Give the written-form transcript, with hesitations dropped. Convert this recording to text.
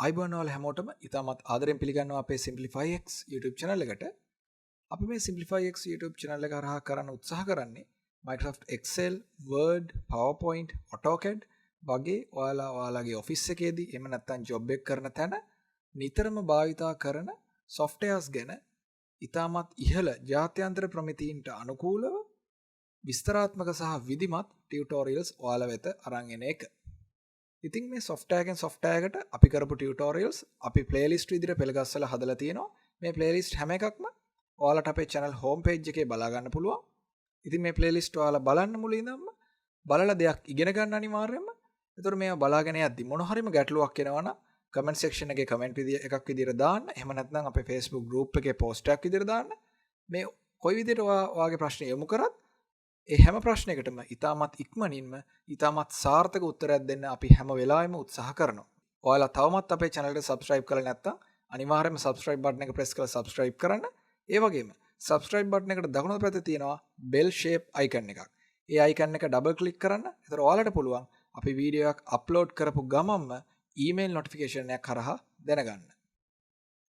අයිබෝන් වල හැමෝටම ඉතාමත් ආදරෙන් පිළිගන්නවා අපේ Simplify X YouTube channel එකට. අපි මේ Simplify X YouTube channel එක හරහා කරන්න උත්සාහ කරන්නේ Microsoft Excel, Word, PowerPoint, AutoCAD වගේ ඔයාලගේ office එකේදී එහෙම නැත්නම් job එක කරන තැන නිතරම භාවිතා කරන softwares ගැන ඉතාමත් ඉහළ ජාත්‍යන්තර ප්‍රමිතීන්ට අනුකූලව විස්තරාත්මක සහ විධිමත් tutorials ඔයාලා වෙත අරන් එන එක. ඉතින් මේ software එකෙන් software එකට අපි කරපු tutorials අපි playlist විදිහට පෙළගස්සලා හදලා තියෙනවා. මේ playlist හැම එකක්ම ඔයාලට අපේ channel home page එකේ බලා ගන්න පුළුවන්. ඉතින් මේ playlist ඔයාලා බලන්න මුලින් ඉඳන්ම බලලා දෙයක් ඉගෙන ගන්න අනිවාර්යයෙන්ම. ඒතර මේවා බලාගෙන යද්දි මොන හරිම ගැටලුවක් එනවා නම් comment section එකේ comment එකක් විදිහට දාන්න. එහෙම නැත්නම් අපේ Facebook group එකේ post එකක් විදිහට දාන්න. මේ කොයි විදිහට ඔයාගේ ප්‍රශ්න යොමු කරත් ඒ හැම ප්‍රශ්නයකටම ඉතාමත් ඉක්මනින්ම ඉතාමත් සාර්ථක උත්තරයක් දෙන්න අපි හැම වෙලාවෙම උත්සාහ කරනවා. ඔයාලා තවමත් අපේ channel එකට subscribe කරලා නැත්නම් අනිවාර්යයෙන්ම subscribe button එක press කරලා subscribe කරන්න. ඒ වගේම subscribe button එකට දකුණු පැත්තේ තියෙනවා bell shape icon එකක්. ඒ icon එක double click කරන්න. ඒතර ඔයාලට පුළුවන් අපි වීඩියෝ එකක් upload කරපු ගමන්ම email notification එකක් හරහා දැනගන්න.